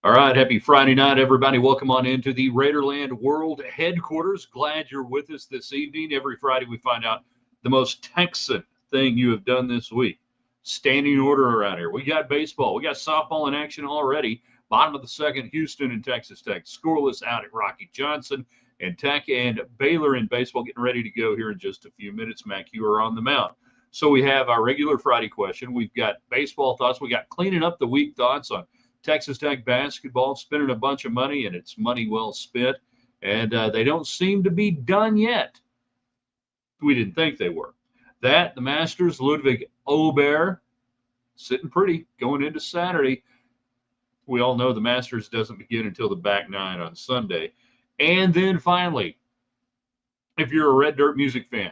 All right, happy Friday night, everybody. Welcome on into the Raiderland World Headquarters. Glad you're with us this evening. Every Friday, we find out the most Texan thing you have done this week. Standing order around here. We got baseball. We got softball in action already. Bottom of the second, Houston and Texas Tech. Scoreless out at Rocky Johnson. And Tech and Baylor in baseball getting ready to go here in just a few minutes. Mac, you are on the mound. So we have our regular Friday question. We've got baseball thoughts. We got cleaning up the week thoughts on Texas Tech basketball, spending a bunch of money, and it's money well spent. And they don't seem to be done yet. We didn't think they were. That, the Masters, Ludwig Ober, sitting pretty going into Saturday. We all know the Masters doesn't begin until the back nine on Sunday. And then finally, if you're a Red Dirt music fan,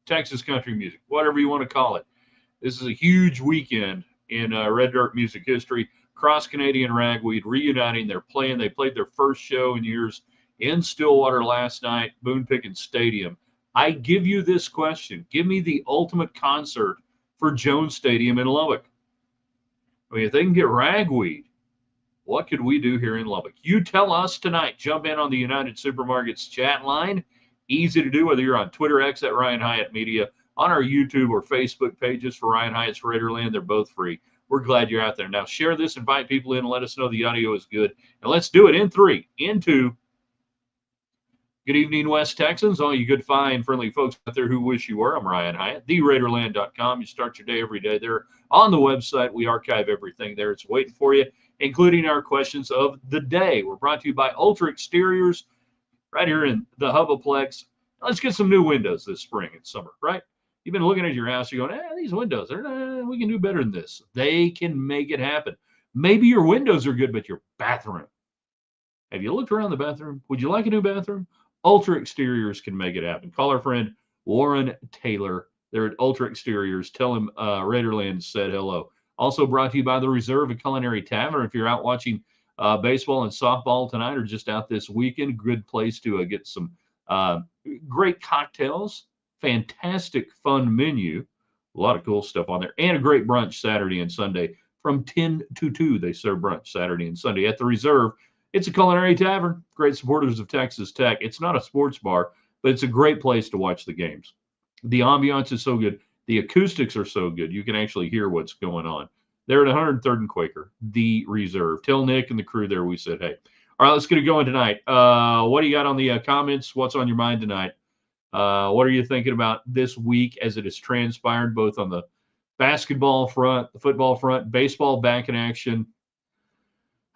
Texas country music, whatever you want to call it, this is a huge weekend in Red Dirt music history. Cross Canadian Ragweed reuniting. They played their first show in years in Stillwater last night, Boone Pickens Stadium. I give you this question. Give me the ultimate concert for Jones Stadium in Lubbock. I mean, if they can get Ragweed, what could we do here in Lubbock? You tell us tonight. Jump in on the United Supermarkets chat line. Easy to do, whether you're on Twitter X at Ryan Hyatt Media, on our YouTube or Facebook pages for Ryan Hyatt's Raiderland. They're both free. We're glad you're out there. Now share this, invite people in, and let us know the audio is good. And let's do it in 3, in 2. Good evening, West Texans, all you good, fine, friendly folks out there who wish you were. I'm Ryan Hyatt, theraiderland.com. You start your day every day there on the website. We archive everything there. It's waiting for you, including our questions of the day. We're brought to you by Ultra Exteriors right here in the Hubaplex. Let's get some new windows this spring and summer, right? You've been looking at your house, you're going, these windows, we can do better than this. They can make it happen. Maybe your windows are good, but your bathroom. Have you looked around the bathroom? Would you like a new bathroom? Ultra Exteriors can make it happen. Call our friend Warren Taylor. They're at Ultra Exteriors. Tell him Raiderland said hello. Also brought to you by the Reserve and Culinary Tavern. If you're out watching baseball and softball tonight or just out this weekend, good place to get some great cocktails, fantastic fun menu, a lot of cool stuff on there, and a great brunch Saturday and Sunday from 10 to 2. They serve brunch Saturday and Sunday at the Reserve. It's a culinary tavern. Great supporters of Texas Tech. It's not a sports bar, but it's a great place to watch the games. The ambiance is so good. The acoustics are so good. You can actually hear what's going on. They're at 103rd and Quaker, the Reserve. Tell Nick and the crew there we said hey. All right, let's get it going tonight. What do you got on the comments? What's on your mind tonight? What are you thinking about this week as it has transpired, both on the basketball front, the football front, baseball back in action?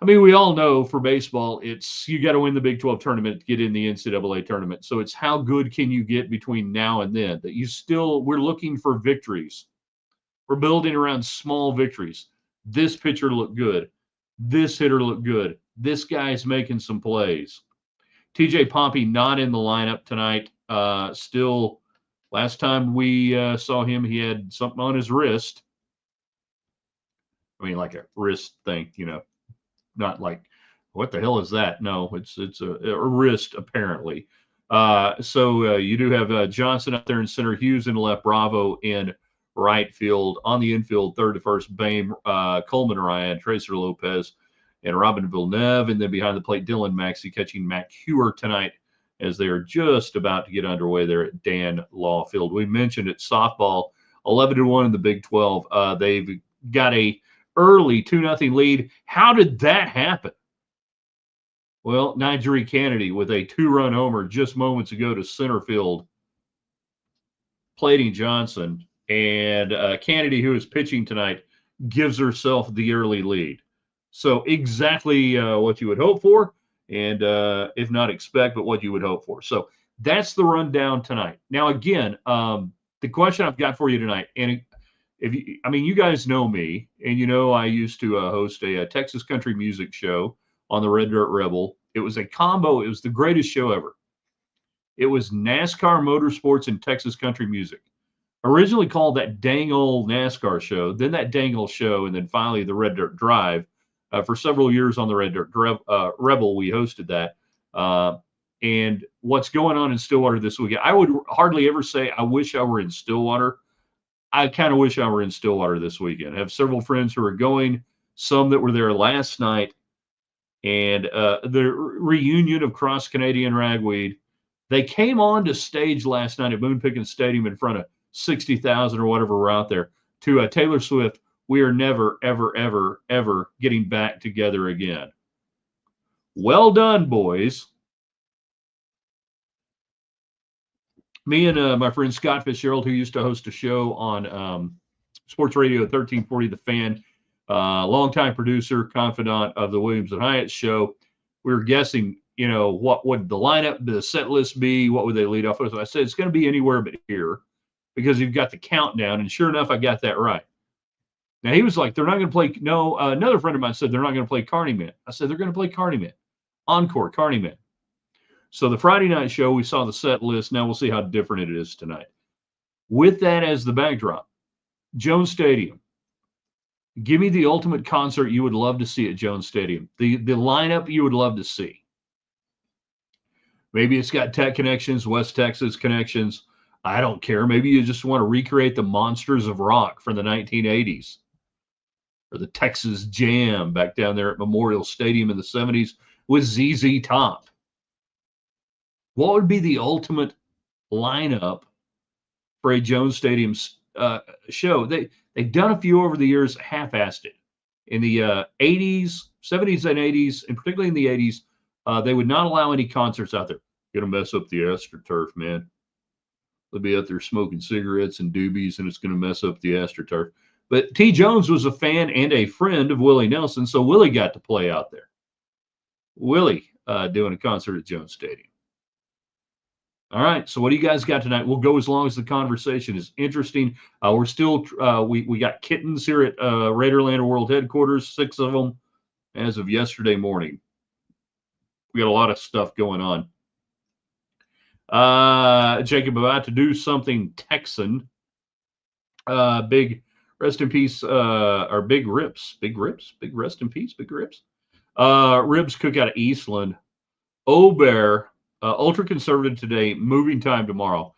I mean, we all know for baseball, it's you got to win the Big 12 tournament to get in the NCAA tournament. So it's how good can you get between now and then that we're looking for victories. We're building around small victories. This pitcher looked good. This hitter looked good. This guy's making some plays. TJ Pompey not in the lineup tonight. Still, last time we saw him, he had something on his wrist. I mean, like a wrist thing, not like, what the hell is that? No, it's a wrist, apparently. So you do have Johnson up there in center, Hughes in left, Bravo in right field. On the infield, third to first, Bame, Coleman Ryan, Tracer Lopez, and Robin Villeneuve. And then behind the plate, Dylan Maxey catching Matt Hewer tonight as they are just about to get underway there at Dan Law Field. We mentioned it, softball, 11-1 in the Big 12. They've got a early 2-0 lead. How did that happen? Well, Nigeri Kennedy with a 2-run homer just moments ago to center field, plating Johnson. And Kennedy, who is pitching tonight, gives herself the early lead. So exactly what you would hope for, and if not expect, but what you would hope for. So that's the rundown tonight. Now, again, the question I've got for you tonight, and you guys know me, and I used to host a Texas country music show on the Red Dirt Rebel. It was a combo. It was the greatest show ever. It was NASCAR motorsports and Texas country music. Originally called that dang old NASCAR show, then that dang old show, and then finally the Red Dirt Drive. For several years on the Red Dirt Rebel, we hosted that. And what's going on in Stillwater this weekend, I would hardly ever say I wish I were in Stillwater. I kind of wish I were in Stillwater this weekend. I have several friends who are going, some that were there last night. and the reunion of Cross Canadian Ragweed. They came on to stage last night at Moon Pickens Stadium in front of 60,000 or whatever were out there to Taylor Swift. We are never, ever, ever, ever getting back together again. Well done, boys. Me and my friend Scott Fitzgerald, who used to host a show on Sports Radio 1340 The Fan, longtime producer, confidant of the Williams and Hyatt show, we were guessing, what would the lineup, the set list be? What would they lead off with? So I said, it's going to be anywhere but here because you've got the countdown. And sure enough, I got that right. Now, he was like, they're not going to play. No, another friend of mine said they're not going to play Carney Man. I said, they're going to play Carney Man. Encore, Carney Man. So the Friday night show, we saw the set list. Now we'll see how different it is tonight. With that as the backdrop, Jones Stadium. Give me the ultimate concert you would love to see at Jones Stadium. The lineup you would love to see. Maybe it's got Tech connections, West Texas connections. I don't care. Maybe you just want to recreate the monsters of rock from the 1980s. Or the Texas Jam back down there at Memorial Stadium in the 70s with ZZ Top. What would be the ultimate lineup for a Jones Stadium show? They've done a few over the years, half-assed it. In the 80s, 70s, and 80s, and particularly in the 80s, they would not allow any concerts out there. Going to mess up the AstroTurf, man. They'll be out there smoking cigarettes and doobies, and it's going to mess up the AstroTurf. But T. Jones was a fan and a friend of Willie Nelson, so Willie got to play out there. Willie doing a concert at Jones Stadium. All right, so what do you guys got tonight? We'll go as long as the conversation is interesting. We're still we got kittens here at Raiderland World Headquarters, 6 of them as of yesterday morning. We got a lot of stuff going on. Jacob about to do something Texan. Big rest in peace, or big ribs, big rest in peace, big ribs. Ribs cook out of Eastland. Obear. Ultra conservative today, moving time tomorrow.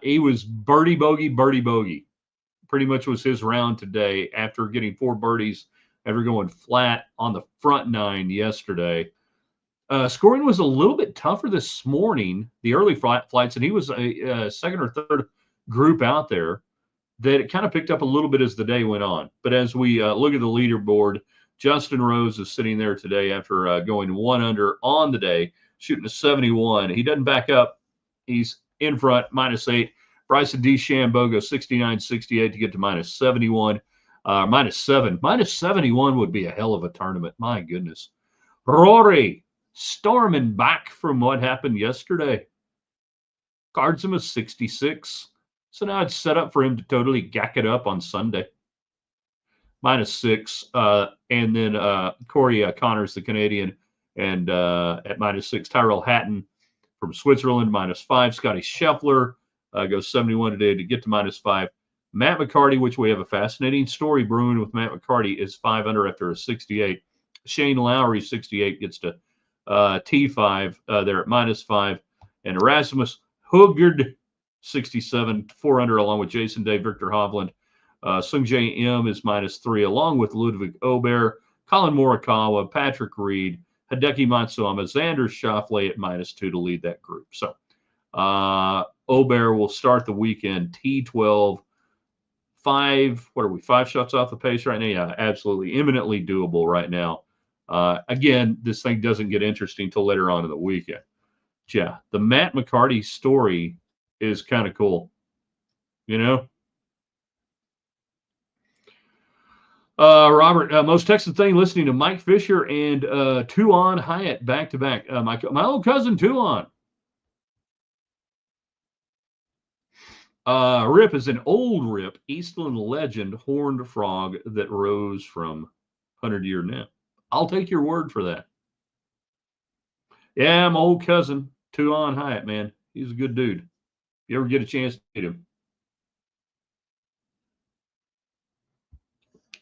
He was birdie bogey. Pretty much was his round today after getting 4 birdies, after going flat on the front 9 yesterday. Scoring was a little bit tougher this morning, the early flights, and he was a second or third group out there that it kind of picked up a little bit as the day went on. But as we look at the leaderboard, Justin Rose is sitting there today after going 1 under on the day, shooting a 71. He doesn't back up. He's in front, -8. Bryson DeChambeau goes 69-68 to get to -71. -7. -71 would be a hell of a tournament. My goodness. Rory storming back from what happened yesterday. Cards him a 66. So now it's set up for him to totally gack it up on Sunday. -6. And then Corey Connors, the Canadian, and at -6, Tyrell Hatton from Switzerland, -5. Scotty Scheffler goes 71 today to get to -5. Matt McCarty, which we have a fascinating story brewing with Matt McCarty, is 5 under after a 68. Shane Lowry, 68, gets to T5 there at -5. And Erasmus Hugard, 67, 4 under, along with Jason Day, Victor Hovland. Sung J M is -3, along with Ludwig Obear, Colin Morikawa, Patrick Reed, Hideki Matsuyama, Xander Schauffele at -2 to lead that group. So Obear will start the weekend T12. 5 shots off the pace right now? Yeah, absolutely. Imminently doable right now. Again, this thing doesn't get interesting till later on in the weekend. Yeah, the Matt McCarty story is kind of cool. Robert, most Texan thing, listening to Mike Fisher and Tuan Hyatt back to back. My old cousin Tuan. Rip is an old Rip, Eastland legend, horned frog that rose from 100-year nap. I'll take your word for that. Yeah, my old cousin Tuan Hyatt, man. He's a good dude. You ever get a chance to meet him?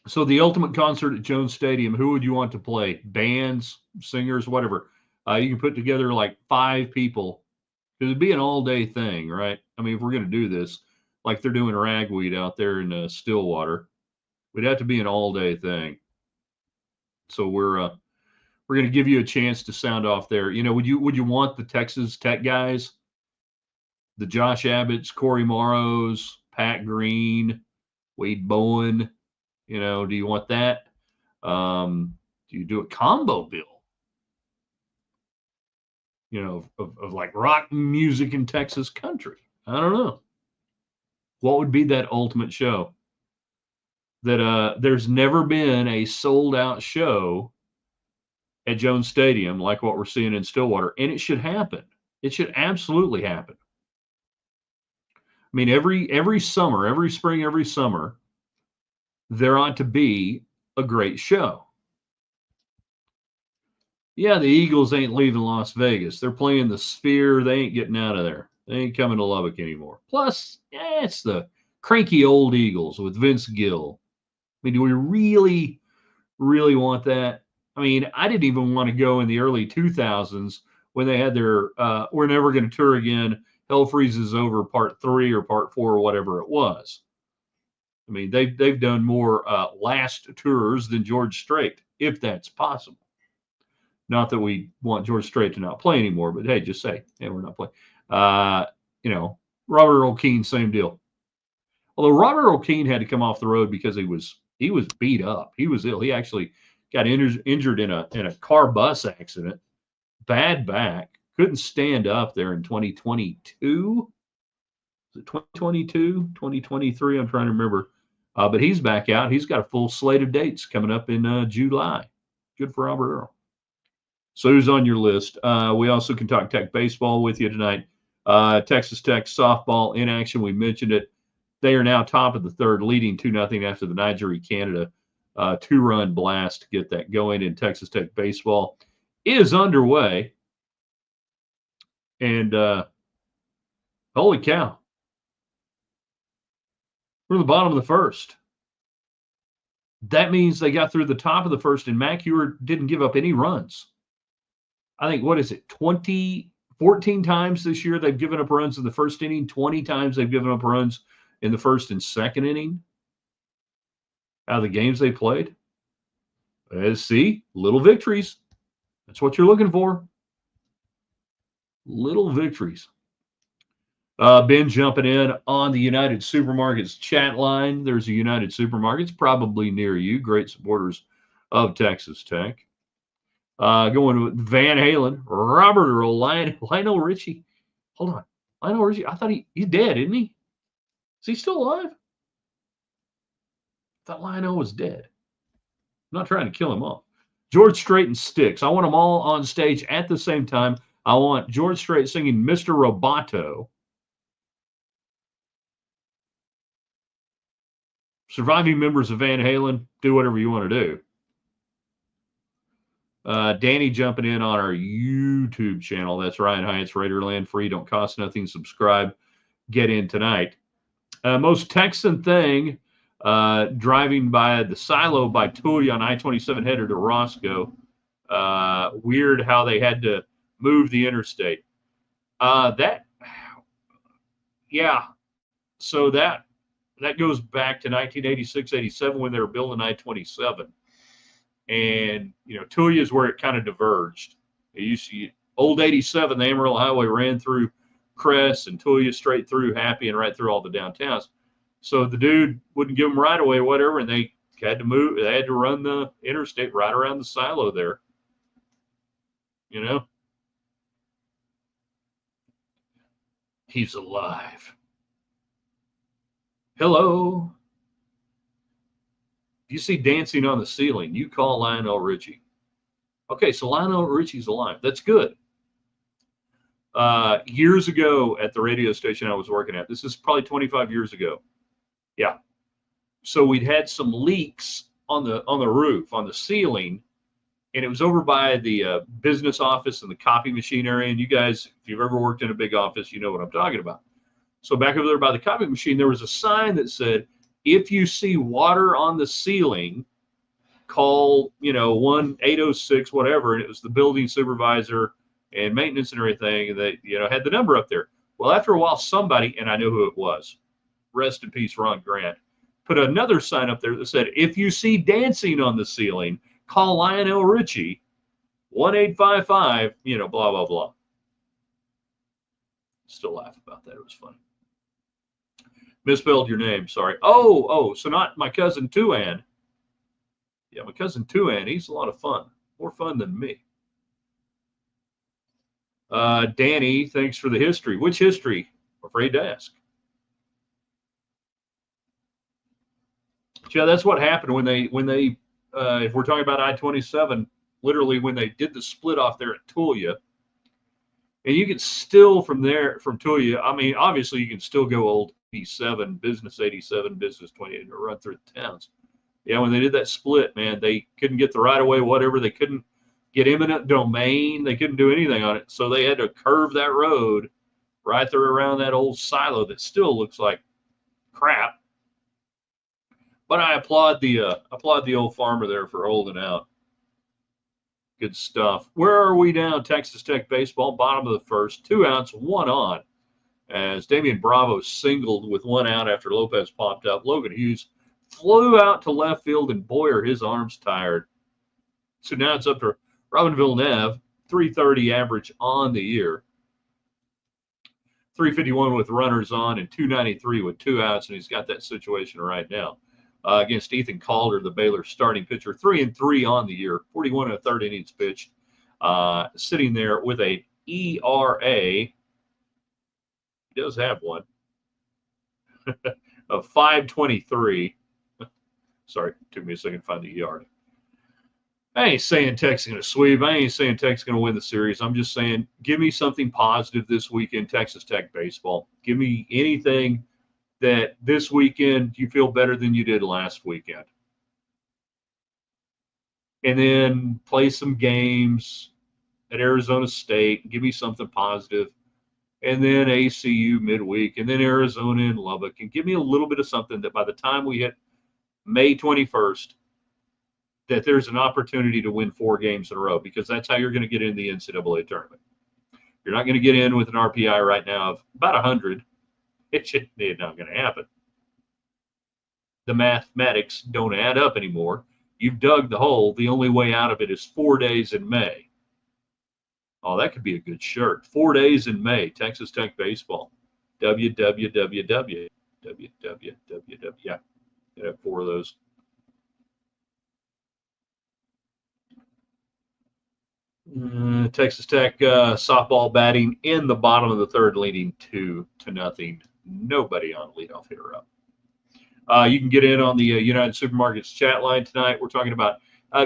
So the ultimate concert at Jones Stadium, who would you want to play? Bands, singers, whatever. You can put together like 5 people. It'd be an all-day thing, right? I mean, if we're going to do this, like they're doing Ragweed out there in Stillwater, we'd have to be an all-day thing. So we're We're going to give you a chance to sound off there. Would you want the Texas Tech guys, the Josh Abbotts, Corey Morrows, Pat Green, Wade Bowen? Do you want that? Do you do a combo bill? Of like rock music and Texas country? I don't know. What would be that ultimate show? That there's never been a sold out show at Jones Stadium like what we're seeing in Stillwater, and it should happen. It should absolutely happen. I mean, every summer, every spring, every summer, there ought to be a great show. Yeah, the Eagles ain't leaving Las Vegas. They're playing the Sphere. They ain't getting out of there. They ain't coming to Lubbock anymore. Plus, it's the cranky old Eagles with Vince Gill. I mean, do we really, really want that? I mean, I didn't even want to go in the early 2000s when they had their We're Never Going to Tour Again, Hell Freezes Over Part 3 or Part 4 or whatever it was. I mean, they've done more last tours than George Strait, if that's possible. Not that we want George Strait to not play anymore, but hey, just say, hey, we're not playing. Robert Earl Keen, same deal. Although Robert Earl Keen had to come off the road because he was beat up. He was ill. He actually got injured in a car bus accident. Bad back. Couldn't stand up there in 2022. Was it 2022, 2023? I'm trying to remember. But he's back out. He's got a full slate of dates coming up in July. Good for Robert Earl. So who's on your list? We also can talk Tech baseball with you tonight. Texas Tech softball in action. We mentioned it. They are now top of the third, leading 2-0 after the Nigeria-Canada 2-run blast to get that going. In Texas Tech baseball is underway. And holy cow. We're at the bottom of the first. That means they got through the top of the first, and Mac Ewart didn't give up any runs. I think, 14 times this year they've given up runs in the first inning. 20 times they've given up runs in the first and second inning out of the games they played. See, little victories. That's what you're looking for. Little victories. Ben jumping in on the United Supermarkets chat line. There's a United Supermarkets probably near you. Great supporters of Texas Tech. Going with Van Halen, Robert Earl, Lionel Richie. Hold on. Lionel Richie, I thought he's dead, isn't he? Is he still alive? I thought Lionel was dead. I'm not trying to kill him off. George Strait and Styx. I want them all on stage at the same time. I want George Strait singing Mr. Roboto. Surviving members of Van Halen, do whatever you want to do. Danny jumping in on our YouTube channel. That's Ryan Hyatt's Raiderland, free, don't cost nothing. Subscribe. Get in tonight. Most Texan thing, driving by the silo by Tully on I-27 headed to Roscoe. Weird how they had to move the interstate. So that goes back to 1986-87 when they were building I-27. And, Tulia is where it kind of diverged. It used to, old 87, the Amarillo Highway ran through Crest and Tulia straight through Happy and right through all the downtowns. So the dude wouldn't give them right away or whatever, and they had to move. They had to run the interstate right around the silo there. He's alive. Hello. If you see dancing on the ceiling, you call Lionel Richie. Okay, so Lionel Richie's alive. That's good. Years ago at the radio station I was working at, this is probably 25 years ago. Yeah. So we'd had some leaks on the roof, on the ceiling, and it was over by the business office and the copy machine area. And you guys, if you've ever worked in a big office, you know what I'm talking about. So back over there by the copy machine, there was a sign that said, if you see water on the ceiling, call, 1-806, whatever. And it was the building supervisor and maintenance and everything. And they, had the number up there. Well, after a while, somebody, and I know who it was, rest in peace, Ron Grant, put another sign up there that said, if you see dancing on the ceiling, call Lionel Richie. 1855, blah, blah, blah. Still laugh about that. It was funny. Misspelled your name. Sorry. So not my cousin Tuan. Yeah, my cousin Tuan. He's a lot of fun. More fun than me. Danny, thanks for the history. Which history? I'm afraid to ask. Yeah, that's what happened when they if we're talking about I-27, literally when they did the split off there at Tulia, and you can still from Tulia, I mean, obviously you can still go old 87, business 28, or run through the towns. Yeah, when they did that split, man, they couldn't get the right of way, whatever. They couldn't get eminent domain. They couldn't do anything on it. So they had to curve that road right there around that old silo that still looks like crap. But I applaud the old farmer there for holding out. Good stuff. Where are we now? Texas Tech baseball, bottom of the first, 2 outs, 1 on. As Damian Bravo singled with 1 out after Lopez popped up. Logan Hughes flew out to left field, and boy, are his arms tired. So now it's up to Robin Villeneuve, 330 average on the year. 351 with runners on and 293 with 2 outs, and he's got that situation right now. Against Ethan Calder, the Baylor starting pitcher, 3-3 on the year, 41 1/3 innings pitched, sitting there with a ERA. He does have one of 5.23. Sorry, took me a second to find the ERA. I ain't saying Tech's going to sweep. I ain't saying Tech's going to win the series. I'm just saying, give me something positive this weekend, Texas Tech baseball. Give me anything that this weekend you feel better than you did last weekend. And then play some games at Arizona State. Give me something positive. And then ACU midweek. And then Arizona and Lubbock. And give me a little bit of something that by the time we hit May 21st, that there's an opportunity to win 4 games in a row, because that's how you're going to get in the NCAA tournament. You're not going to get in with an RPI right now of about 100. It's just not going to happen. The mathematics don't add up anymore. You've dug the hole. The only way out of it is 4 days in May. Oh, that could be a good shirt. 4 days in May, Texas Tech baseball. www. Yeah, I have 4 of those. Texas Tech softball batting in the bottom of the third, leading 2-0. Nobody on leadoff hitter up. You can get in on the United Supermarkets chat line tonight. We're talking about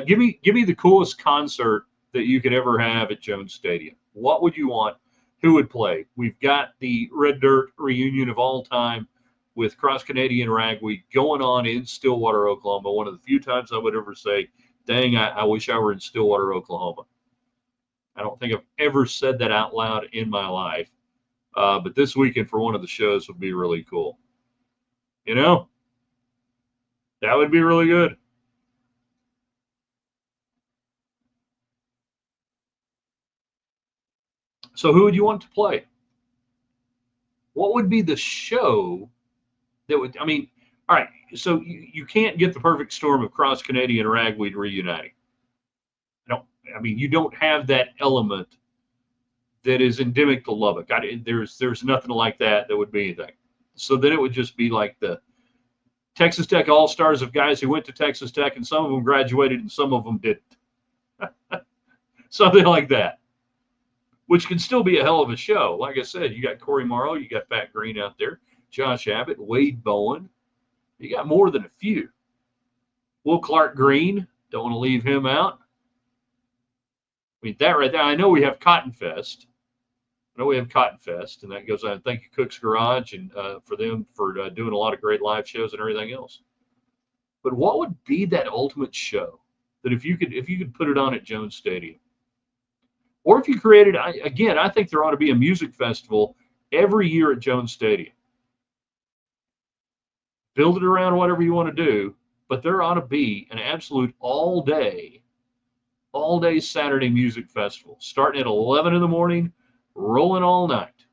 give me the coolest concert that you could ever have at Jones Stadium. What would you want? Who would play? We've got the Red Dirt reunion of all time with Cross Canadian Ragweed going on in Stillwater, Oklahoma. One of the few times I would ever say, dang, I wish I were in Stillwater, Oklahoma. I don't think I've ever said that out loud in my life. But this weekend for one of the shows would be really cool. That would be really good. So who would you want to play? What would be the show that would, all right, so you can't get the perfect storm of Cross Canadian Ragweed reuniting. You don't have that element that is endemic to Lubbock. There's nothing like that would be anything. So then it would just be like the Texas Tech All-Stars of guys who went to Texas Tech, and some of them graduated and some of them didn't. Something like that, which can still be a hell of a show. Like I said, you got Corey Morrow, you got Pat Green out there, Josh Abbott, Wade Bowen. You got more than a few. Will Clark Green, don't want to leave him out. That right there. I know we have Cotton Fest. And that goes on. Thank you, Cook's Garage, and for them for doing a lot of great live shows and everything else. But what would be that ultimate show that if you could put it on at Jones Stadium, or if you created again? I think there ought to be a music festival every year at Jones Stadium. Build it around whatever you want to do, but there ought to be an absolute all day Saturday music festival, starting at 11 in the morning, rolling all night.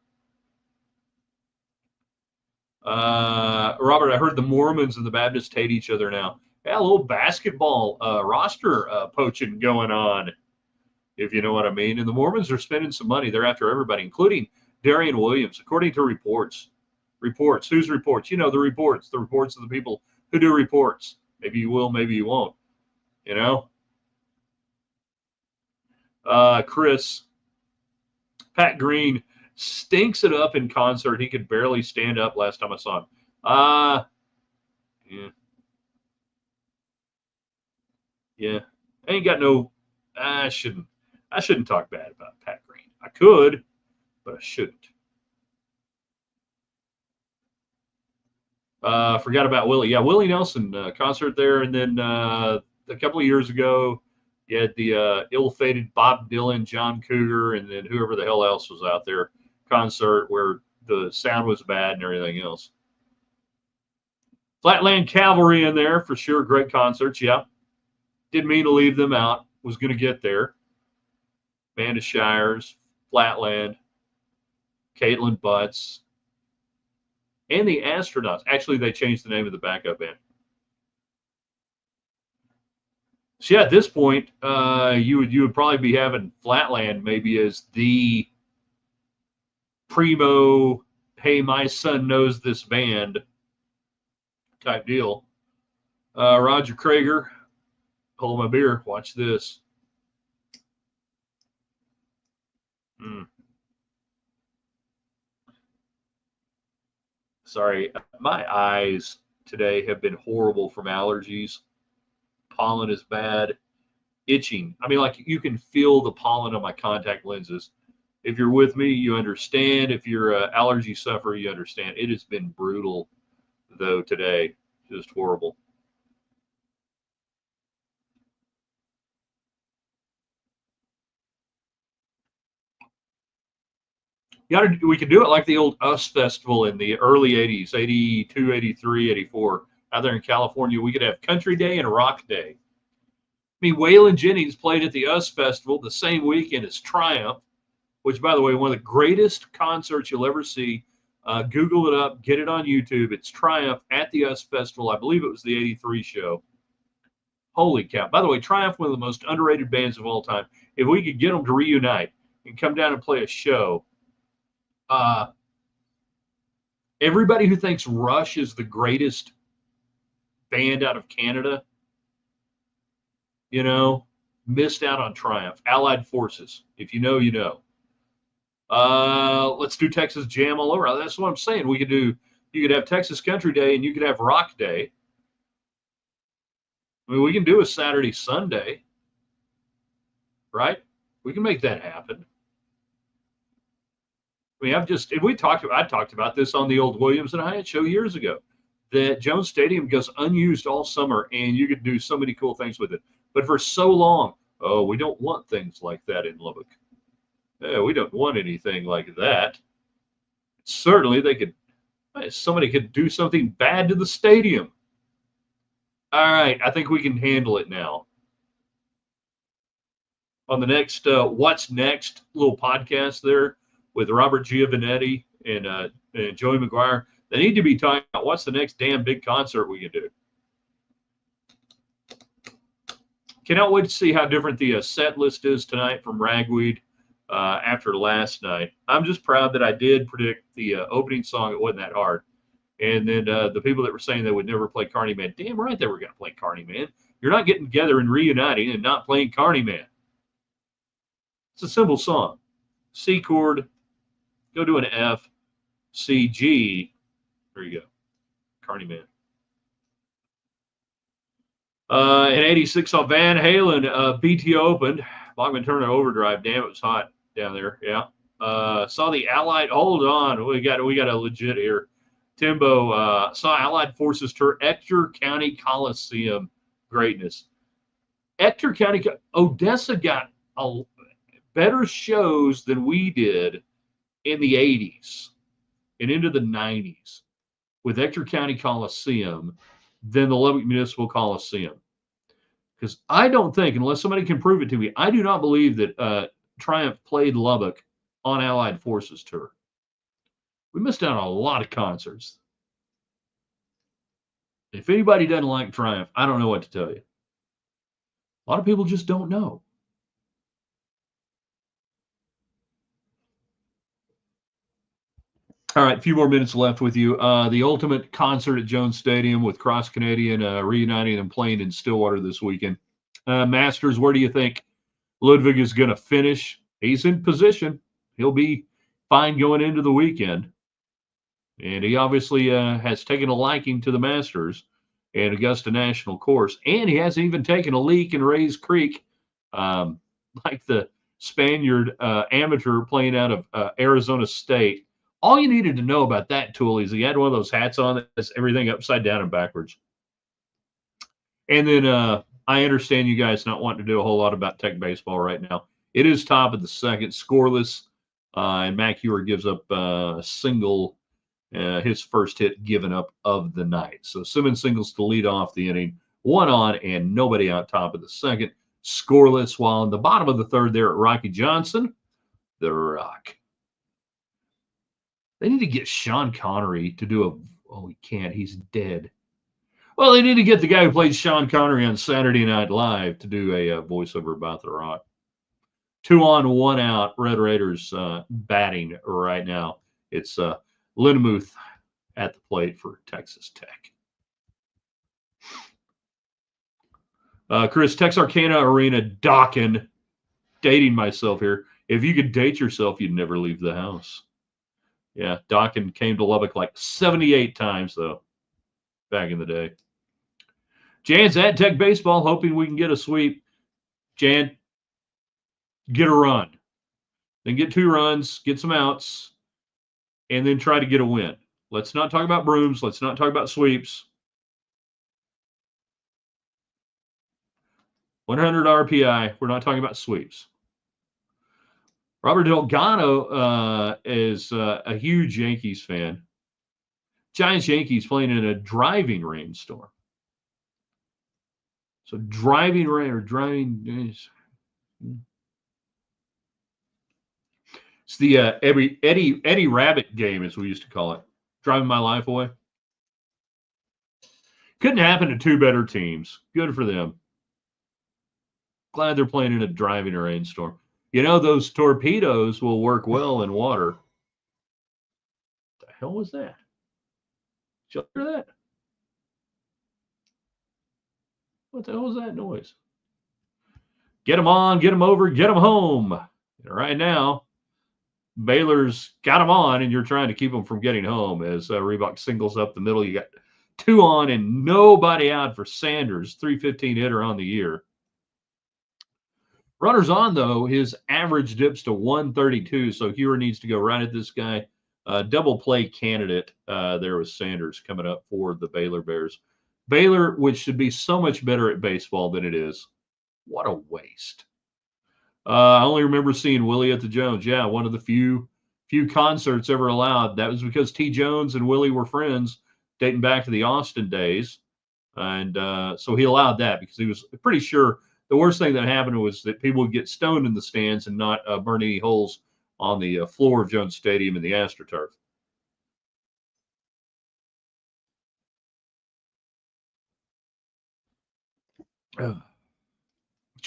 Robert, I heard the Mormons and the Baptists hate each other now. Yeah, a little basketball roster poaching going on. if you know what I mean. And the Mormons are spending some money. They're after everybody, including Darian Williams, according to reports. Reports. Whose reports? You know, the reports. The reports of the people who do reports. Maybe you will, maybe you won't. You know? Chris, Pat Green stinks it up in concert. He could barely stand up last time I saw him. Yeah. Yeah. I ain't got no I shouldn't talk bad about Pat Green. I could, but I shouldn't. Forgot about Willie. Yeah, Willie Nelson concert there, and then a couple of years ago, you had the ill-fated Bob Dylan, John Cougar, and then whoever the hell else was out there concert where the sound was bad and everything else. Flatland Cavalry in there for sure. Great concerts. Yeah, didn't mean to leave them out. Was going to get there. Band of Shires, Flatland, Caitlin Butts, and the Astronauts. Actually, they changed the name of the backup band. So yeah, at this point, you would probably be having Flatland maybe as the primo, hey, my son knows this band type deal. Roger Krager, hold my beer. Watch this. Sorry, my eyes today have been horrible from allergies. Pollen is bad. Itching. I mean, like you can feel the pollen on my contact lenses. If you're with me, you understand. If you're an allergy sufferer, you understand. It has been brutal, though, today. Just horrible. We could do it like the old US Festival in the early 80s, 82, 83, 84. Out there in California, we could have Country Day and Rock Day. I mean, Waylon Jennings played at the US Festival the same weekend as Triumph, which, by the way, one of the greatest concerts you'll ever see. Google it up, get it on YouTube. It's Triumph at the US Festival. I believe it was the 83 show. Holy cow. By the way, Triumph, one of the most underrated bands of all time. If we could get them to reunite and come down and play a show, everybody who thinks Rush is the greatest band out of Canada, you know, missed out on Triumph. Allied Forces. If you know, you know. Let's do Texas Jam all over. That's what I'm saying. You could have Texas Country Day and you could have Rock Day. I mean, we can do a Saturday, Sunday, right? We can make that happen. I mean, I talked about this on the old Williams and Hyatt show years ago, that Jones Stadium goes unused all summer and you could do so many cool things with it. But for so long, oh, we don't want things like that in Lubbock. We don't want anything like that. Certainly somebody could do something bad to the stadium. All right, I think we can handle it now. On the next What's Next little podcast there with Robert Giovanetti and Joey McGuire, they need to be talking about what's the next damn big concert we can do. Cannot wait to see how different the set list is tonight from Ragweed after last night. I'm just proud that I did predict the opening song. It wasn't that hard. And then the people that were saying they would never play Carney Man, damn right they were going to play Carney Man. You're not getting together and reuniting and not playing Carney Man. It's a simple song. C chord, go to an F, C, G. There you go. Carney Man. In 86 saw Van Halen, BT opened. Bachman Turner Overdrive. Damn, it was hot down there. Yeah. Saw the Allied. Hold on. We got a legit here. Timbo saw Allied Forces tour Ector County Coliseum. Greatness. Ector County, Odessa got better shows than we did in the 80s and into the 90s with Ector County Coliseum than the Lubbock Municipal Coliseum. Because I don't think, unless somebody can prove it to me, I do not believe that Triumph played Lubbock on Allied Forces tour. We missed out on a lot of concerts. If anybody doesn't like Triumph, I don't know what to tell you. A lot of people just don't know. All right, a few more minutes left with you. The ultimate concert at Jones Stadium with Cross Canadian reuniting and playing in Stillwater this weekend. Masters, where do you think Ludwig is going to finish? He's in position. He'll be fine going into the weekend. And he obviously has taken a liking to the Masters and Augusta National Course. And he hasn't even taken a leak in Rays Creek like the Spaniard amateur playing out of Arizona State. All you needed to know about that tool is he had one of those hats on that's everything upside down and backwards. And then I understand you guys not wanting to do a whole lot about Tech baseball right now. It is top of the second, scoreless, and Mac Hewer gives up a single, his first hit given up of the night. So Simmons singles to lead off the inning, one on and nobody out top of the second, scoreless, while in the bottom of the third there at Rocky Johnson, the Rock. They need to get Sean Connery to do he can't. He's dead. Well, they need to get the guy who played Sean Connery on Saturday Night Live to do a voiceover about the Rock. 2 on, 1 out. Red Raiders batting right now. It's Lindemuth at the plate for Texas Tech. Chris, Texarkana Arena, Dockin. Dating myself here. If you could date yourself, you'd never leave the house. Yeah, Dockin came to Lubbock like 78 times, though, back in the day. Jan's at Tech Baseball, hoping we can get a sweep. Jan, get a run. Then get 2 runs, get some outs, and then try to get a win. Let's not talk about brooms. Let's not talk about sweeps. 100 RPI. We're not talking about sweeps. Robert Delgado is a huge Yankees fan. Giants-Yankees playing in a driving rainstorm. So driving rain or driving. It's the Eddie Rabbit game, as we used to call it. Driving my life away. Couldn't happen to 2 better teams. Good for them. Glad they're playing in a driving rainstorm. You know, those torpedoes will work well in water. What the hell was that? Did you hear that? What the hell was that noise? Get them on, get them over, get them home. And right now, Baylor's got them on, and you're trying to keep them from getting home as Reebok singles up the middle. You got 2 on and nobody out for Sanders, 315 hitter on the year. Runners on, though, his average dips to 132, so Hewer needs to go right at this guy. Double play candidate there with Sanders coming up for the Baylor Bears. Baylor, which should be so much better at baseball than it is. What a waste. I only remember seeing Willie at the Jones. Yeah, one of the few concerts ever allowed. That was because T. Jones and Willie were friends dating back to the Austin days. And so he allowed that because he was pretty sure the worst thing that happened was that people would get stoned in the stands and not burn any holes on the floor of Jones Stadium and the AstroTurf.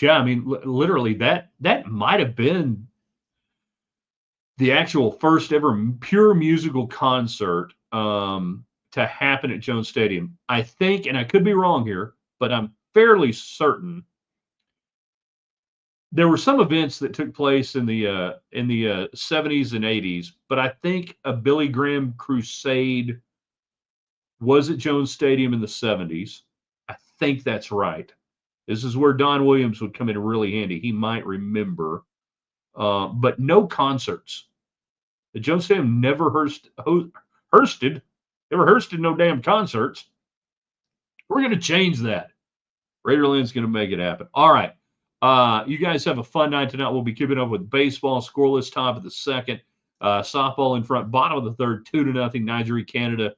Yeah, I mean, literally, that might have been the actual first ever pure musical concert to happen at Jones Stadium. I think, and I could be wrong here, but I'm fairly certain there were some events that took place in the 70s and 80s, but I think a Billy Graham crusade was at Jones Stadium in the 70s. I think that's right. This is where Don Williams would come in really handy. He might remember, but no concerts. The Jones Stadium never horsted no damn concerts. We're going to change that. Raiderland's going to make it happen. All right. You guys have a fun night tonight. We'll be keeping up with baseball, scoreless top of the second. Softball in front, bottom of the third, 2-0. Nigeria, Canada,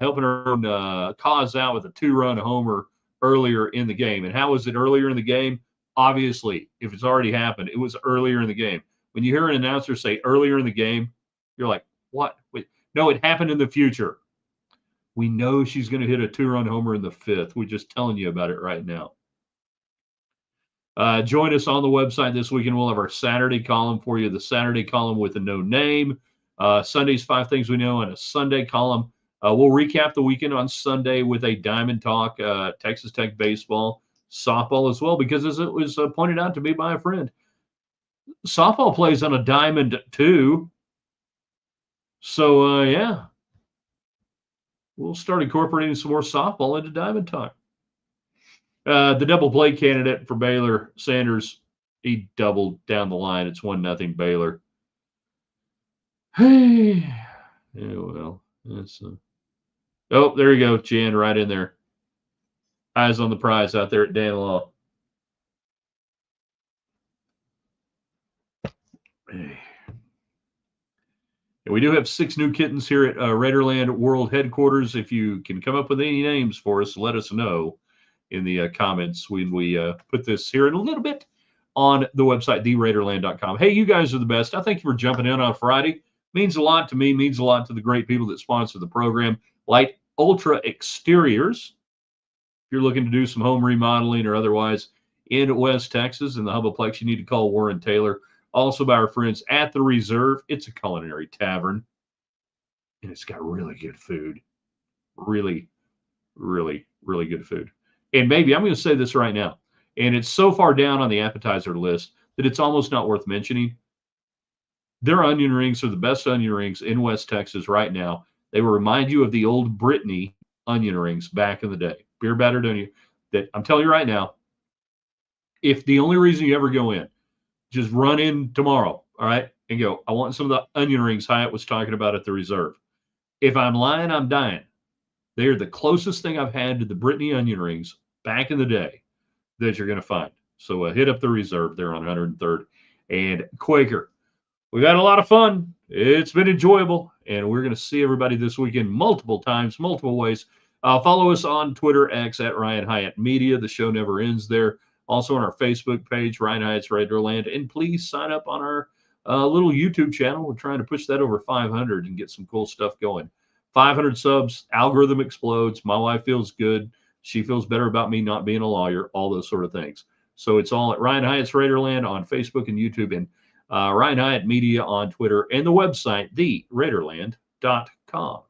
helping her own cause out with a 2-run homer earlier in the game. And how was it earlier in the game? Obviously, if it's already happened, it was earlier in the game. When you hear an announcer say earlier in the game, you're like, what? Wait, no, it happened in the future. We know she's going to hit a 2-run homer in the 5th. We're just telling you about it right now. Join us on the website this weekend. We'll have our Saturday column for you, the Saturday column with a no name. Sunday's 5 Things We Know, and a Sunday column. We'll recap the weekend on Sunday with a Diamond Talk, Texas Tech baseball, softball as well, because as it was pointed out to me by a friend, softball plays on a diamond too. So, yeah, we'll start incorporating some more softball into Diamond Talk. The double play candidate for Baylor, Sanders, he doubled down the line. It's 1-0 Baylor. Hey, yeah, well, that's. Oh, there you go, Jan, right in there. Eyes on the prize out there at Danelaw. Hey. And we do have 6 new kittens here at Raiderland World Headquarters. If you can come up with any names for us, let us know in the comments when we put this here in a little bit on the website, theraiderland.com. Hey, you guys are the best. I thank you for jumping in on Friday. Means a lot to me, means a lot to the great people that sponsor the program. Light Ultra Exteriors. If you're looking to do some home remodeling or otherwise in West Texas in the Hubaplex, you need to call Warren Taylor. Also by our friends at the Reserve. It's a culinary tavern, and it's got really good food. Really, really, really good food. And maybe I'm going to say this right now, and it's so far down on the appetizer list that it's almost not worth mentioning. Their onion rings are the best onion rings in West Texas right now. They will remind you of the old Brittany onion rings back in the day. Beer battered onion. That I'm telling you right now, if the only reason you ever go in, just run in tomorrow, all right, and go, I want some of the onion rings Hyatt was talking about at the Reserve. If I'm lying, I'm dying. They're the closest thing I've had to the Brittany onion rings back in the day that you're going to find. So hit up the Reserve there on 103rd and Quaker. We've had a lot of fun. It's been enjoyable, and we're going to see everybody this weekend multiple times, multiple ways. Follow us on Twitter, X, at Ryan Hyatt Media. The show never ends there. Also on our Facebook page, Ryan Hyatt's Raiderland. And please sign up on our little YouTube channel. We're trying to push that over 500 and get some cool stuff going. 500 subs, algorithm explodes. My wife feels good. She feels better about me not being a lawyer, all those sort of things. So it's all at Ryan Hyatt's Raiderland on Facebook and YouTube, and Ryan Hyatt Media on Twitter, and the website, theraiderland.com.